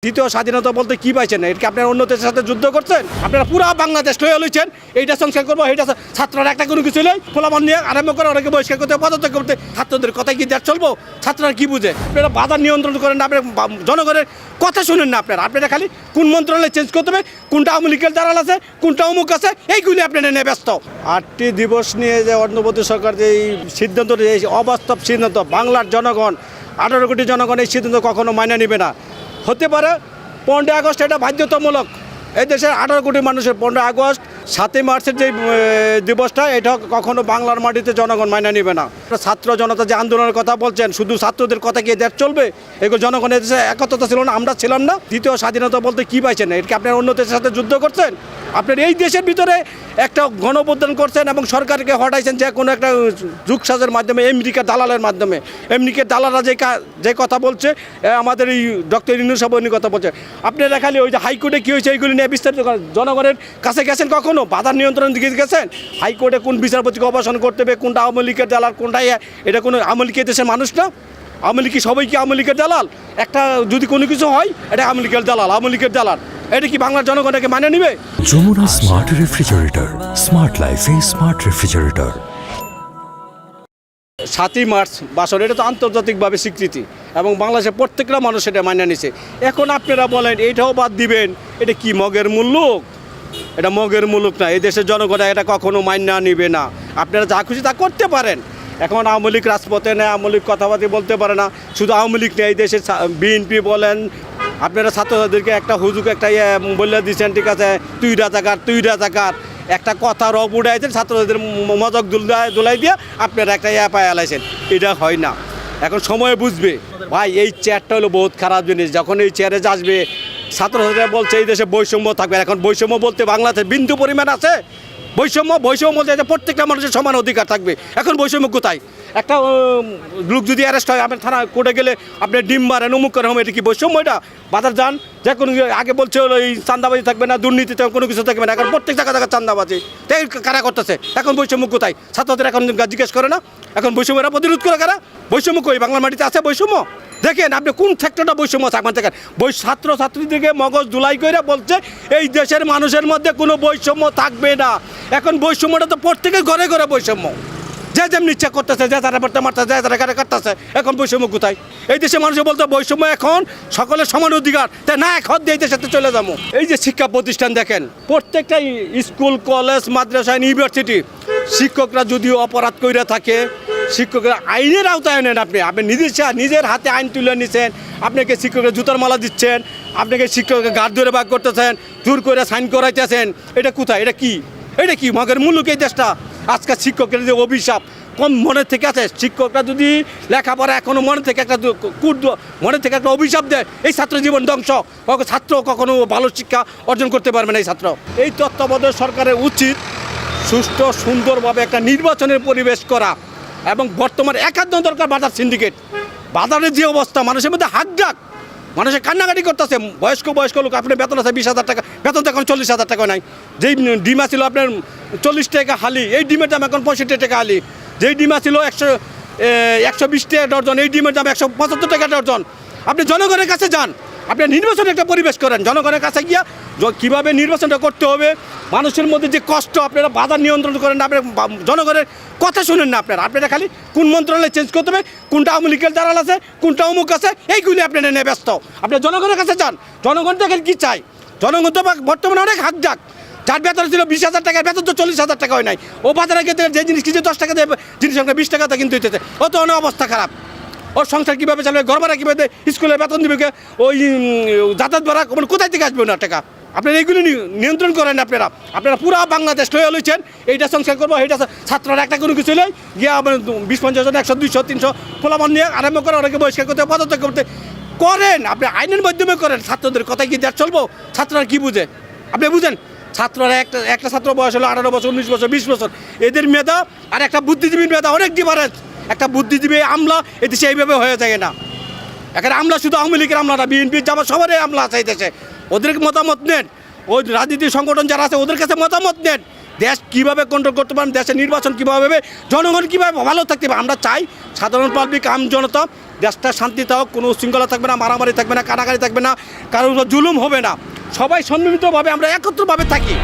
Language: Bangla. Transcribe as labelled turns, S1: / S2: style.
S1: দ্বিতীয় স্বাধীনতা বলতে কি পাইছেন? এটা কি আপনারা অন্য দেশের সাথে যুদ্ধ করছেন? আপনারা পুরো বাংলাদেশ লয়ে লইছেন, এইটা সংস্কার করবো, এইটা ছাত্ররা একটা কোনো কিছু নেই, ফলাফল নিয়ে আরম্ভ করে অনেকে বহিষ্কার করতে পদত্যাগ করতে, ছাত্রদের কথাই কি দেশ চলবো? ছাত্ররা কি বুঝে? আপনারা বাধা নিয়ন্ত্রণ করেন না, আপনার জনগণের কথা শুনেন না। আপনারা খালি কোন মন্ত্রণালয় চেঞ্জ করতে হবে, কোনটা আওয়ামী লীগের দালাল আছে, কোনটা অমুক আছে, এইগুলি আপনারা নিয়ে ব্যস্ত। 8টি দিবস নিয়ে যে অন্তর্বর্তী সরকার যে এই সিদ্ধান্ত, এই অবাস্তব সিদ্ধান্ত, বাংলার জনগণ 18 কোটি জনগণ এই সিদ্ধান্ত কখনো মাইনে নেবে না। হতে পারে 15 আগস্ট এটা বাধ্যতামূলক, এই দেশের 18 কোটি মানুষের 15 আগস্ট 7ই মার্চের যে দিবসটা, এটা কখনো বাংলার মাটিতে জনগণ মাইনে নেবে না। ছাত্র জনতা যে আন্দোলনের কথা বলছেন, শুধু ছাত্রদের কথা কি দেশ চলবে? এগুলো জনগণের দেশে একতা ছিল না, আমরা ছিলাম না। দ্বিতীয় স্বাধীনতা বলতে কি পাইছেন? এটা কি আপনারা অন্য দেশের সাথে যুদ্ধ করছেন? আপনার এই দেশের ভিতরে একটা গণঅভ্যুত্থান করছেন এবং সরকারকে হটাইছেন যে কোনো একটা যুগসাজের মাধ্যমে, আমেরিকার দালালের মাধ্যমে। আমেরিকার দালালরা যে কথা বলছে, আমাদের এই ডক্টর ইউনূস সাহেব কথা বলছে। আপনারা খালি ওই যে হাইকোর্টে কী হয়েছে এইগুলি নিয়ে বিস্তারিত জনগণের কাছে গেছেন? কখনো বাধার নিয়ন্ত্রণ দিকে গেছেন? হাইকোর্টে কোন বিচারপতিকে অবসান করতে হবে, কোনটা আওয়ামী লীগের দালাল, কোনটা এটা কোনো আওয়ামী লীগের দেশের মানুষ না? আওয়ামী লীগ কি সবাই কি আওয়ামী লীগের দালাল? একটা যদি কোনো কিছু হয়, এটা আওয়ামী লীগের দালাল, আওয়ামী লীগের দালাল, এটা কি বাংলার জনগণকে মানে নিবে?
S2: যমুনা স্মার্ট রেফ্রিজারেটর, স্মার্ট লাইফে স্মার্ট রেফ্রিজারেটর।
S1: 7ই মার্চ বাসর, এটা তো আন্তর্জাতিকভাবে স্বীকৃতি এবং বাংলাদেশের প্রত্যেকটা মানুষ এটা মান্য নিছে। এখন আপনারা বলেন এইটাও বাদ দিবেন, এটা কি মগের মুল্লুক? এটা মগের মুলুক না, এই দেশের জনগণ এটা কখনো মান্য নিবে না। আপনারা যা খুশি তা করতে পারেন। এখন আওয়ামী লীগ রাজপথে নেই, আওয়ামী লীগ কথাবার্তা বলতে পারে না, শুধু আওয়ামী লীগ নেই, এই দেশের বিএনপি বলেন। আপনারা ছাত্রছাত্রীদেরকে একটা হুজুক একটা বলে দিচ্ছেন, ঠিক আছে, তুই রাজাকার একটা কথা রব উড়াইছেন, ছাত্রছাত্রীদের মজক দুলাই দিয়ে আপনারা একটা পায়ে আলাইছেন। এটা হয় না, এখন সময় বুঝবে। ভাই এই চেয়ারটা হলো বহুত খারাপ জিনিস। যখন এই চেয়ারে আসবে, ছাত্রছাত্রীরা বলছে এই দেশে বৈষম্য থাকবে। এখন বৈষম্য বলতে বাংলাদেশে বিন্দু পরিমাণ আছে? বৈষম্য বলতে প্রত্যেকটা মানুষের সমান অধিকার থাকবে। এখন বৈষম্য কোথায়? একটা লোক যদি অ্যারেস্ট হয়, আপনার থানা কোর্টে গেলে আপনি ডিম মারেন, অমুক করেন, এটা কি বৈষম্য? এটা বাজার যান, যে কোনো আগে বলছে হলো এই চান্দাবাজি থাকবে না, দুর্নীতিতে কোনো কিছু থাকবে না। এখন প্রত্যেক জায়গায় চান্দাবাজি, তাই কারা করতেছে? এখন বৈষম্য কোথায়? ছাত্রদের এখন জিজ্ঞেস করে না, এখন বৈষম্যরা প্রতিরোধ করে কারা? বৈষম্য কই? বাংলার মাটিতে আছে বৈষম্য? দেখেন আপনি কোন সেক্টরটা বৈষম্য আছে আপনার দেখেন। ছাত্রছাত্রীদেরকে মগজ ধুলাই করে বলছে এই দেশের মানুষের মধ্যে কোনো বৈষম্য থাকবে না। এখন বৈষম্যটা তো প্রত্যেকের ঘরে ঘরে বৈষম্য, যে যেমন ইচ্ছা করতেছে, যে তারা পড়তে মারতেছে, যে তারা কাটতেছে। এখন বৈষম্য কোথায়? এই দেশের মানুষ বলতে বৈষম্য এখন সকলের সমান অধিকার, তাই না? এক হাত দিয়ে এই দেশের সাথে চলে যাবো। এই যে শিক্ষা প্রতিষ্ঠান দেখেন, প্রত্যেকটা স্কুল, কলেজ, মাদ্রাসা, ইউনিভার্সিটি, শিক্ষকরা যদিও অপরাধ করে থাকে, শিক্ষকরা আইনের আওতায় নেন। আপনি নিজের হাতে আইন তুলে নিচ্ছেন, আপনাকে শিক্ষকের জুতার মালা দিচ্ছেন, আপনাকে শিক্ষকের গাড় ধরে বাগ করতেছেন, জোর করে সাইন করাইতেছেন। এটা কোথায়? এটা কি মগের মুলুক এই দেশটা? আজকাল শিক্ষকের যে অভিশাপ কম মনে থেকে আছে, শিক্ষকরা যদি লেখাপড়া এখনো মনে থেকে একটা অভিশাপ দেয়, এই ছাত্র জীবন ধ্বংস। ছাত্র কখনো ভালো শিক্ষা অর্জন করতে পারবে না। এই ছাত্র, এই তত্ত্বাবধায়ক সরকারের উচিত সুষ্ঠু সুন্দরভাবে একটা নির্বাচনের পরিবেশ করা এবং বর্তমানে একান্ত দরকার বাজার সিন্ডিকেট। বাজারের যে অবস্থা, মানুষের মধ্যে হাকডাক, মানুষের কান্নাকাটি করতেছে। বয়স্ক লোক, আপনার বেতন আছে 20,000 টাকা, বেতন তো এখন 40,000 টাকা নাই। যেই ডিমা ছিল আপনার 40 টাকা হালি, এই ডিমের দাম এখন 65 টাকা হালি। যেই ডিমা ছিল 120 টাকা ডর্জন, এই ডিমের দাম 175 টাকা ডর্জন। আপনি জনগণের কাছে যান, আপনি নির্বাচনের একটা পরিবেশ করেন। জনগণের কাছে গিয়া কীভাবে নির্বাচনটা করতে হবে, মানুষের মধ্যে যে কষ্ট, আপনারা বাধার নিয়ন্ত্রণ করেন না, আপনার জনগণের কথা শুনেন না। আপনারা খালি কোন মন্ত্রণালয় চেঞ্জ করতে হবে, কোনটা আওয়ামী লীগের দালাল আছে, কোনটা অমুক আছে, এইগুলি আপনারা নিয়ে ব্যস্ত। আপনি জনগণের কাছে যান, জনগণ দেখেন কী চাই। জনগণ তো বর্তমানে অনেক হাকডাক। যার বেতন ছিল 20,000 টাকার, বেতন তো 40,000 টাকা হয় নাই। ও বাজারে গেতে যে জিনিস কিনছে 10 টাকা দিয়ে, জিনিস আমরা 20 টাকাতে কিনতে হইতেছে। ও তো অনেক অবস্থা খারাপ। ওর সংসার কীভাবে চালাবে, ঘর ভাড়া কীভাবে, স্কুলের বেতন দিবে, ওই যাতায়াত ভাড়া কোথায় থেকে আসবে না টাকা? আপনারা এইগুলি নিয়ন্ত্রণ করেন। আপনারা পুরো বাংলাদেশ লয়ে লইছেন, এইটা সংস্কার করবো, এইটা ছাত্ররা একটা কোনো কিছু নেই, গিয়ে 20-50 জন, 100, 200, 300 ফলাফল নিয়ে আরম্ভ করে অনেকে বহিষ্কার করতে, পদত্যাগ করতে করেন। আপনি আইনের মাধ্যমে করেন। ছাত্রদের কথাই কি দেশ চলবো? ছাত্ররা কি বুঝে? আপনি বুঝেন? ছাত্ররা একটা ছাত্র বয়স হলো 18 বছর, 19 বছর, 20 বছর। এদের মেধা আর একটা বুদ্ধিজীবীর মেধা অনেক ডিফারেন্স। একটা বুদ্ধিজীবী আমলা এদেশে এইভাবে হয়ে যায় না। এখানে আমলা শুধু আওয়ামী লীগের আমলাটা, বিএনপির জামাত সবারই আমলা আছে এই দেশে। ওদের মতামত নেন, ওই রাজনীতির সংগঠন যারা আছে ওদের কাছে মতামত নেন। দেশ কীভাবে কন্ট্রোল করতে পারবেন, দেশের নির্বাচন কীভাবে হবে, জনগণ কীভাবে ভালো থাকতে পারে। আমরা চাই সাধারণ পাবলিক আম জনতা দেশটা শান্তিতে হোক, কোনো উশৃঙ্খলা থাকবে না, মারামারি থাকবে না, কাটাকাটি থাকবে না, কারোর উপর জুলুম হবে না, সবাই সম্মিলিতভাবে আমরা একত্রভাবে থাকি।